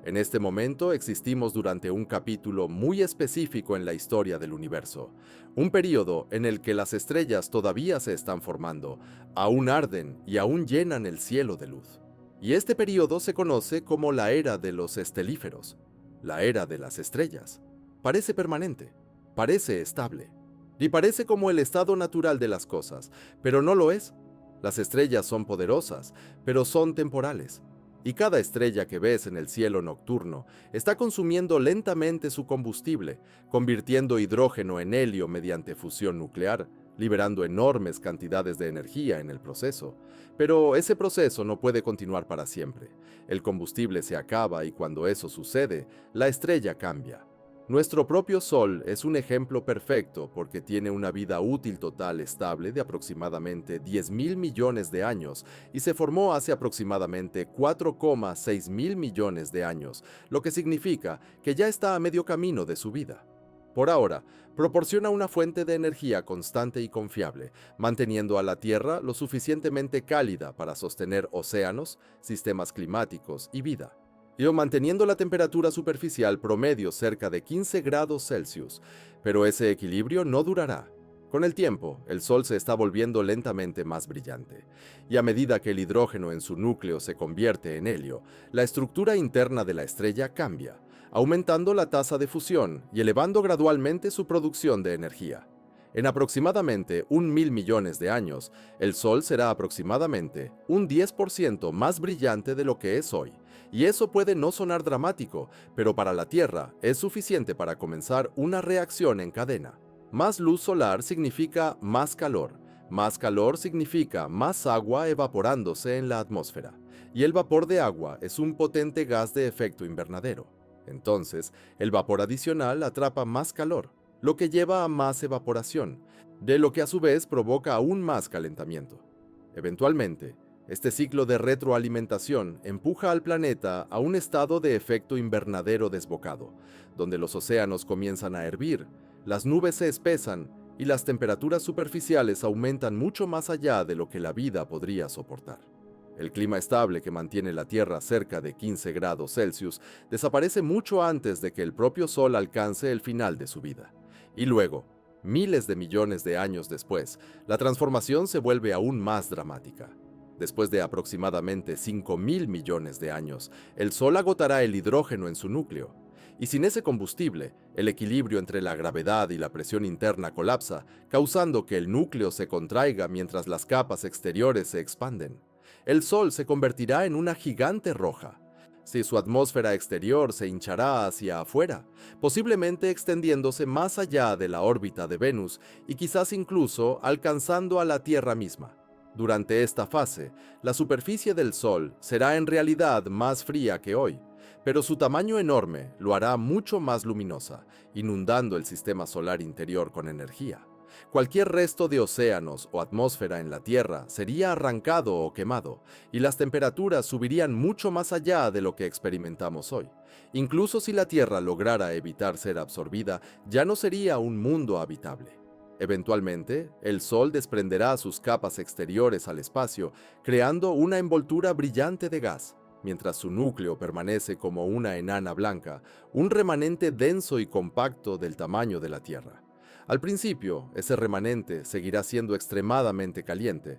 Speaker 1: En este momento existimos durante un capítulo muy específico en la historia del universo, un periodo en el que las estrellas todavía se están formando, aún arden y aún llenan el cielo de luz. Y este periodo se conoce como la era de los estelíferos, la era de las estrellas. Parece permanente, parece estable, y parece como el estado natural de las cosas, pero no lo es. Las estrellas son poderosas, pero son temporales. Y cada estrella que ves en el cielo nocturno está consumiendo lentamente su combustible, convirtiendo hidrógeno en helio mediante fusión nuclear, liberando enormes cantidades de energía en el proceso. Pero ese proceso no puede continuar para siempre. El combustible se acaba y cuando eso sucede, la estrella cambia. Nuestro propio Sol es un ejemplo perfecto porque tiene una vida útil total estable de aproximadamente 10.000 millones de años y se formó hace aproximadamente 4,6 mil millones de años, lo que significa que ya está a medio camino de su vida. Por ahora, proporciona una fuente de energía constante y confiable, manteniendo a la Tierra lo suficientemente cálida para sostener océanos, sistemas climáticos y vida, y manteniendo la temperatura superficial promedio cerca de 15 grados Celsius, pero ese equilibrio no durará. Con el tiempo, el Sol se está volviendo lentamente más brillante, y a medida que el hidrógeno en su núcleo se convierte en helio, la estructura interna de la estrella cambia, aumentando la tasa de fusión y elevando gradualmente su producción de energía. En aproximadamente 1.000 millones de años, el Sol será aproximadamente un 10% más brillante de lo que es hoy, Y eso puede no sonar dramático, pero para la Tierra es suficiente para comenzar una reacción en cadena. Más luz solar significa más calor. Más calor significa más agua evaporándose en la atmósfera. Y el vapor de agua es un potente gas de efecto invernadero. Entonces, el vapor adicional atrapa más calor, lo que lleva a más evaporación, de lo que a su vez provoca aún más calentamiento. Eventualmente, este ciclo de retroalimentación empuja al planeta a un estado de efecto invernadero desbocado, donde los océanos comienzan a hervir, las nubes se espesan y las temperaturas superficiales aumentan mucho más allá de lo que la vida podría soportar. El clima estable que mantiene la Tierra cerca de 15 grados Celsius desaparece mucho antes de que el propio Sol alcance el final de su vida. Y luego, miles de millones de años después, la transformación se vuelve aún más dramática. Después de aproximadamente 5.000 millones de años, el Sol agotará el hidrógeno en su núcleo. Y sin ese combustible, el equilibrio entre la gravedad y la presión interna colapsa, causando que el núcleo se contraiga mientras las capas exteriores se expanden. El Sol se convertirá en una gigante roja. Si su atmósfera exterior se hinchará hacia afuera, posiblemente extendiéndose más allá de la órbita de Venus y quizás incluso alcanzando a la Tierra misma. Durante esta fase, la superficie del Sol será en realidad más fría que hoy, pero su tamaño enorme lo hará mucho más luminosa, inundando el sistema solar interior con energía. Cualquier resto de océanos o atmósfera en la Tierra sería arrancado o quemado, y las temperaturas subirían mucho más allá de lo que experimentamos hoy. Incluso si la Tierra lograra evitar ser absorbida, ya no sería un mundo habitable. Eventualmente, el Sol desprenderá sus capas exteriores al espacio, creando una envoltura brillante de gas, mientras su núcleo permanece como una enana blanca, un remanente denso y compacto del tamaño de la Tierra. Al principio, ese remanente seguirá siendo extremadamente caliente,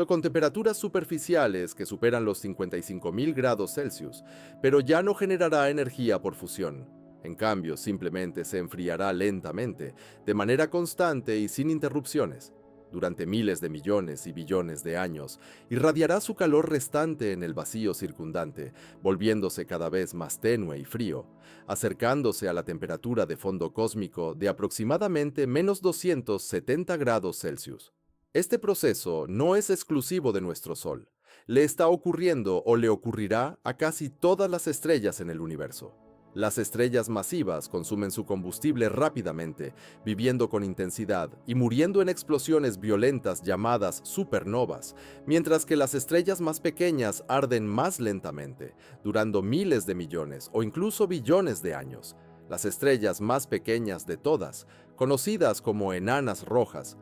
Speaker 1: con temperaturas superficiales que superan los 55.000 grados Celsius, pero ya no generará energía por fusión. En cambio, simplemente se enfriará lentamente, de manera constante y sin interrupciones. Durante miles de millones y billones de años, irradiará su calor restante en el vacío circundante, volviéndose cada vez más tenue y frío, acercándose a la temperatura de fondo cósmico de aproximadamente menos 270 grados Celsius. Este proceso no es exclusivo de nuestro Sol. Le está ocurriendo o le ocurrirá a casi todas las estrellas en el universo. Las estrellas masivas consumen su combustible rápidamente, viviendo con intensidad y muriendo en explosiones violentas llamadas supernovas, mientras que las estrellas más pequeñas arden más lentamente, durando miles de millones o incluso billones de años. Las estrellas más pequeñas de todas, conocidas como enanas rojas,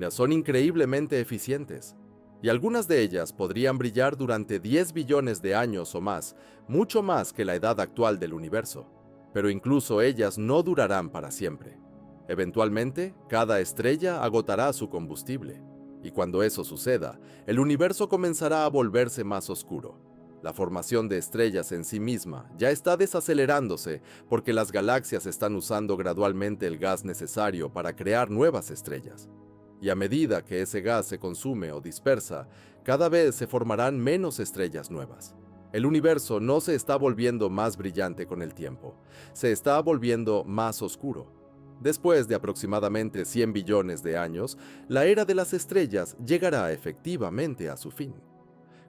Speaker 1: son increíblemente eficientes. Y algunas de ellas podrían brillar durante 10 billones de años o más, mucho más que la edad actual del universo. Pero incluso ellas no durarán para siempre. Eventualmente, cada estrella agotará su combustible. Y cuando eso suceda, el universo comenzará a volverse más oscuro. La formación de estrellas en sí misma ya está desacelerándose porque las galaxias están usando gradualmente el gas necesario para crear nuevas estrellas. Y a medida que ese gas se consume o dispersa, cada vez se formarán menos estrellas nuevas. El universo no se está volviendo más brillante con el tiempo, se está volviendo más oscuro. Después de aproximadamente 100 billones de años, la era de las estrellas llegará efectivamente a su fin.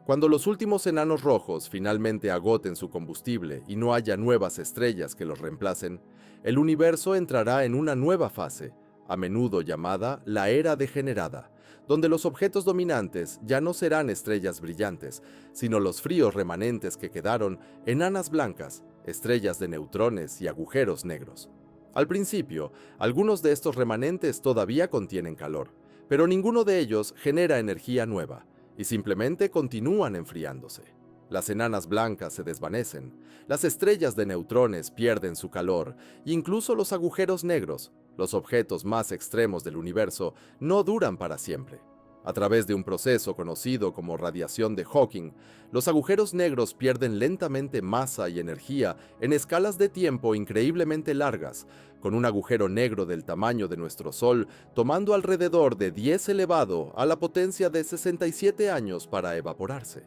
Speaker 1: Cuando los últimos enanos rojos finalmente agoten su combustible y no haya nuevas estrellas que los reemplacen, el universo entrará en una nueva fase, a menudo llamada la era degenerada, donde los objetos dominantes ya no serán estrellas brillantes, sino los fríos remanentes que quedaron, enanas blancas, estrellas de neutrones y agujeros negros. Al principio, algunos de estos remanentes todavía contienen calor, pero ninguno de ellos genera energía nueva, y simplemente continúan enfriándose. Las enanas blancas se desvanecen, las estrellas de neutrones pierden su calor, e incluso los agujeros negros, los objetos más extremos del universo, no duran para siempre. A través de un proceso conocido como radiación de Hawking, los agujeros negros pierden lentamente masa y energía en escalas de tiempo increíblemente largas, con un agujero negro del tamaño de nuestro Sol tomando alrededor de 10 elevado a la potencia de 67 años para evaporarse.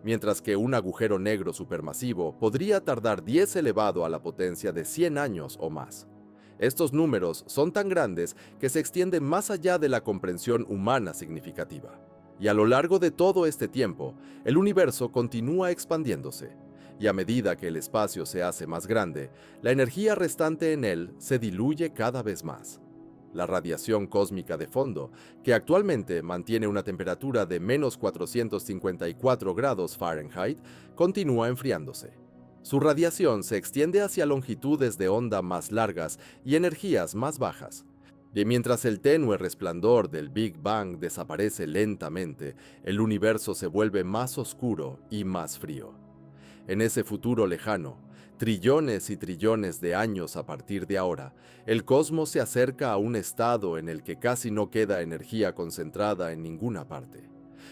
Speaker 1: mientras que un agujero negro supermasivo podría tardar 10 elevado a la potencia de 100 años o más. Estos números son tan grandes que se extienden más allá de la comprensión humana significativa. Y a lo largo de todo este tiempo, el universo continúa expandiéndose, y a medida que el espacio se hace más grande, la energía restante en él se diluye cada vez más. La radiación cósmica de fondo, que actualmente mantiene una temperatura de menos 454 grados Fahrenheit, continúa enfriándose. Su radiación se extiende hacia longitudes de onda más largas y energías más bajas. Y mientras el tenue resplandor del Big Bang desaparece lentamente, el universo se vuelve más oscuro y más frío. En ese futuro lejano, trillones y trillones de años a partir de ahora, el cosmos se acerca a un estado en el que casi no queda energía concentrada en ninguna parte.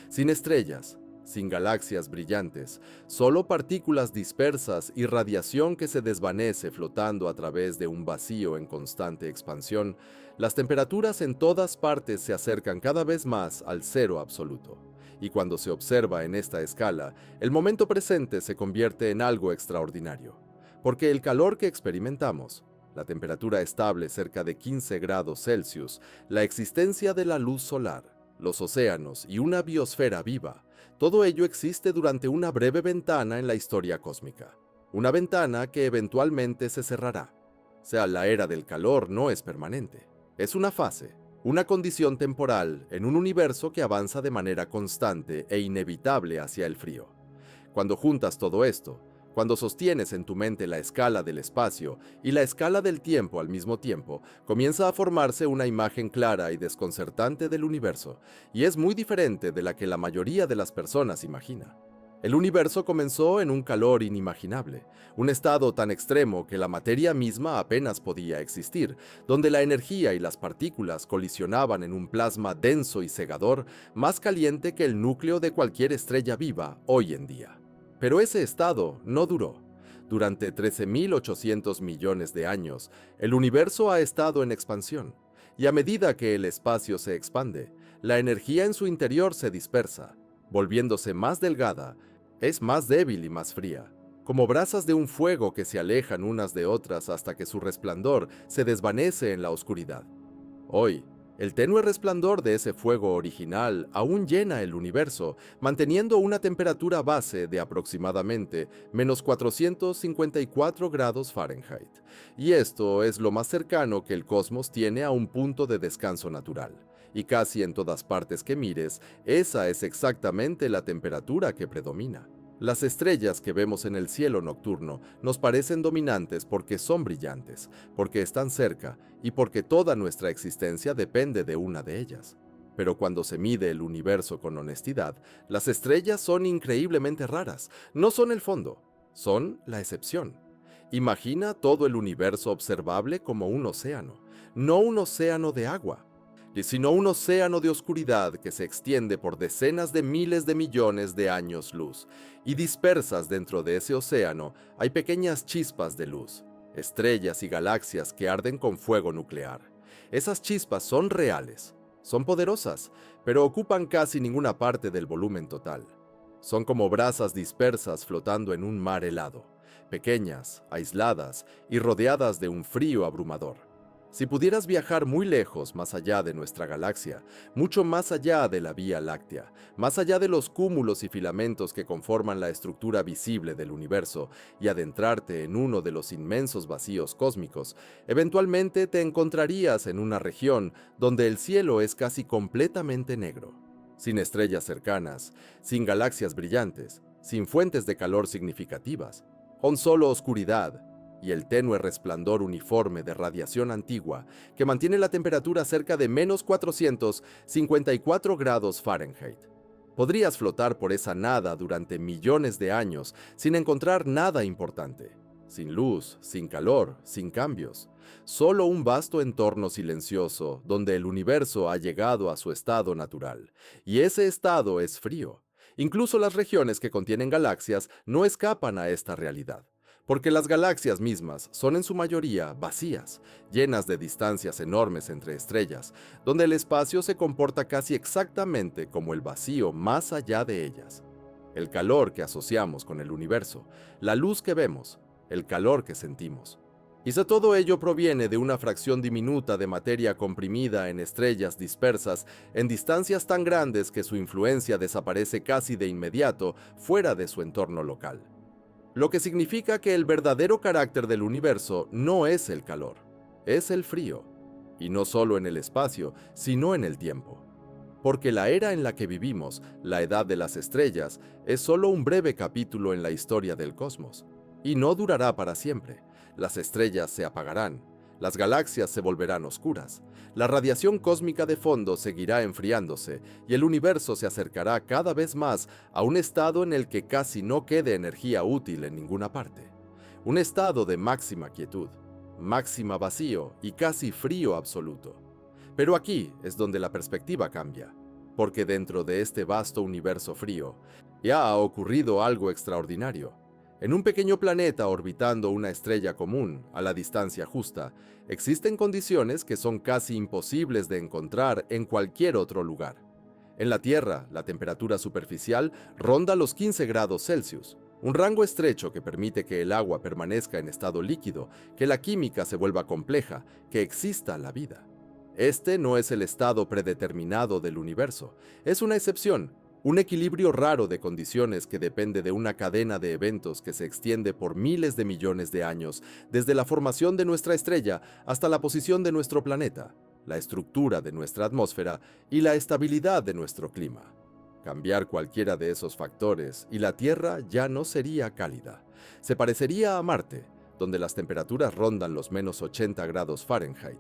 Speaker 1: Sin estrellas, sin galaxias brillantes, solo partículas dispersas y radiación que se desvanece flotando a través de un vacío en constante expansión, las temperaturas en todas partes se acercan cada vez más al cero absoluto. Y cuando se observa en esta escala, el momento presente se convierte en algo extraordinario, porque el calor que experimentamos, la temperatura estable cerca de 15 grados Celsius, la existencia de la luz solar, los océanos y una biosfera viva, todo ello existe durante una breve ventana en la historia cósmica, una ventana que eventualmente se cerrará. O sea, la era del calor no es permanente, es una fase, una condición temporal en un universo que avanza de manera constante e inevitable hacia el frío. Cuando juntas todo esto, cuando sostienes en tu mente la escala del espacio y la escala del tiempo al mismo tiempo, comienza a formarse una imagen clara y desconcertante del universo, y es muy diferente de la que la mayoría de las personas imagina. El universo comenzó en un calor inimaginable, un estado tan extremo que la materia misma apenas podía existir, donde la energía y las partículas colisionaban en un plasma denso y cegador, más caliente que el núcleo de cualquier estrella viva hoy en día. Pero ese estado no duró. Durante 13.800 millones de años, el universo ha estado en expansión, y a medida que el espacio se expande, la energía en su interior se dispersa, volviéndose más delgada, es más débil y más fría, como brasas de un fuego que se alejan unas de otras hasta que su resplandor se desvanece en la oscuridad. Hoy, el tenue resplandor de ese fuego original aún llena el universo, manteniendo una temperatura base de aproximadamente menos 454 grados Fahrenheit. Y esto es lo más cercano que el cosmos tiene a un punto de descanso natural. Y casi en todas partes que mires, esa es exactamente la temperatura que predomina. Las estrellas que vemos en el cielo nocturno nos parecen dominantes porque son brillantes, porque están cerca y porque toda nuestra existencia depende de una de ellas. Pero cuando se mide el universo con honestidad, las estrellas son increíblemente raras, no son el fondo, son la excepción. Imagina todo el universo observable como un océano, no un océano de agua, sino un océano de oscuridad que se extiende por decenas de miles de millones de años luz, y dispersas dentro de ese océano hay pequeñas chispas de luz, estrellas y galaxias que arden con fuego nuclear. Esas chispas son reales, son poderosas, pero ocupan casi ninguna parte del volumen total. Son como brasas dispersas flotando en un mar helado, pequeñas, aisladas y rodeadas de un frío abrumador. Si pudieras viajar muy lejos más allá de nuestra galaxia, mucho más allá de la Vía Láctea, más allá de los cúmulos y filamentos que conforman la estructura visible del universo, y adentrarte en uno de los inmensos vacíos cósmicos, eventualmente te encontrarías en una región donde el cielo es casi completamente negro, sin estrellas cercanas, sin galaxias brillantes, sin fuentes de calor significativas, con solo oscuridad y el tenue resplandor uniforme de radiación antigua que mantiene la temperatura cerca de menos 454 grados Fahrenheit. Podrías flotar por esa nada durante millones de años sin encontrar nada importante, sin luz, sin calor, sin cambios. Solo un vasto entorno silencioso donde el universo ha llegado a su estado natural, y ese estado es frío. Incluso las regiones que contienen galaxias no escapan a esta realidad, porque las galaxias mismas son en su mayoría vacías, llenas de distancias enormes entre estrellas, donde el espacio se comporta casi exactamente como el vacío más allá de ellas. el calor que asociamos con el universo, la luz que vemos, el calor que sentimos. Quizá todo ello proviene de una fracción diminuta de materia comprimida en estrellas dispersas en distancias tan grandes que su influencia desaparece casi de inmediato fuera de su entorno local. Lo que significa que el verdadero carácter del universo no es el calor, es el frío, y no solo en el espacio, sino en el tiempo. Porque la era en la que vivimos, la edad de las estrellas, es solo un breve capítulo en la historia del cosmos, y no durará para siempre. Las estrellas se apagarán, las galaxias se volverán oscuras, la radiación cósmica de fondo seguirá enfriándose y el universo se acercará cada vez más a un estado en el que casi no quede energía útil en ninguna parte. Un estado de máxima quietud, máxima vacío y casi frío absoluto. Pero aquí es donde la perspectiva cambia, porque dentro de este vasto universo frío ya ha ocurrido algo extraordinario. En un pequeño planeta orbitando una estrella común a la distancia justa, existen condiciones que son casi imposibles de encontrar en cualquier otro lugar. En la Tierra, la temperatura superficial ronda los 15 grados Celsius, un rango estrecho que permite que el agua permanezca en estado líquido, que la química se vuelva compleja, que exista la vida. Este no es el estado predeterminado del universo, es una excepción. Un equilibrio raro de condiciones que depende de una cadena de eventos que se extiende por miles de millones de años, desde la formación de nuestra estrella hasta la posición de nuestro planeta, la estructura de nuestra atmósfera y la estabilidad de nuestro clima. Cambiar cualquiera de esos factores y la Tierra ya no sería cálida. Se parecería a Marte, donde las temperaturas rondan los menos 80 grados Fahrenheit,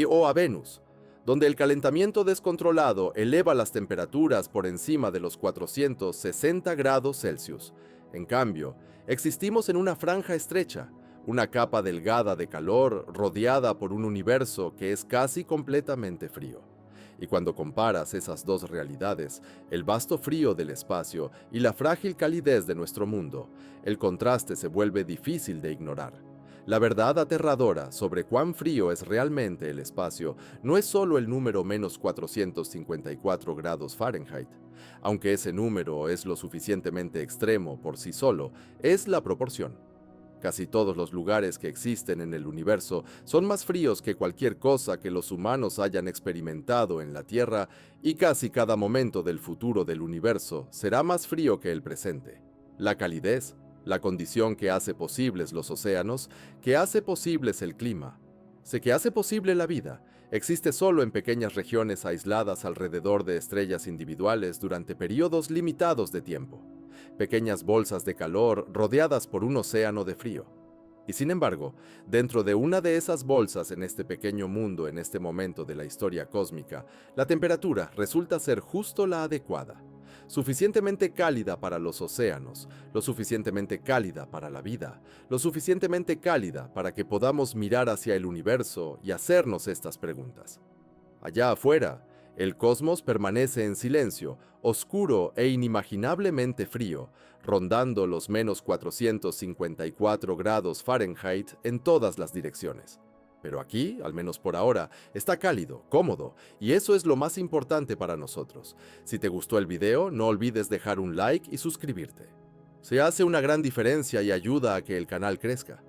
Speaker 1: o a Venus, donde el calentamiento descontrolado eleva las temperaturas por encima de los 460 grados Celsius. En cambio, existimos en una franja estrecha, una capa delgada de calor rodeada por un universo que es casi completamente frío. Y cuando comparas esas dos realidades, el vasto frío del espacio y la frágil calidez de nuestro mundo, el contraste se vuelve difícil de ignorar. La verdad aterradora sobre cuán frío es realmente el espacio no es solo el número menos 454 grados Fahrenheit. Aunque ese número es lo suficientemente extremo por sí solo, es la proporción. Casi todos los lugares que existen en el universo son más fríos que cualquier cosa que los humanos hayan experimentado en la Tierra, y casi cada momento del futuro del universo será más frío que el presente. La calidez, la condición que hace posibles los océanos, que hace posibles el clima, que hace posible la vida, existe solo en pequeñas regiones aisladas alrededor de estrellas individuales durante periodos limitados de tiempo. Pequeñas bolsas de calor rodeadas por un océano de frío. Y sin embargo, dentro de una de esas bolsas en este pequeño mundo en este momento de la historia cósmica, la temperatura resulta ser justo la adecuada. Suficientemente cálida para los océanos, lo suficientemente cálida para la vida, lo suficientemente cálida para que podamos mirar hacia el universo y hacernos estas preguntas. Allá afuera, el cosmos permanece en silencio, oscuro e inimaginablemente frío, rondando los menos 454 grados Fahrenheit en todas las direcciones. Pero aquí, al menos por ahora, está cálido, cómodo, y eso es lo más importante para nosotros. Si te gustó el video, no olvides dejar un like y suscribirte. Se hace una gran diferencia y ayuda a que el canal crezca.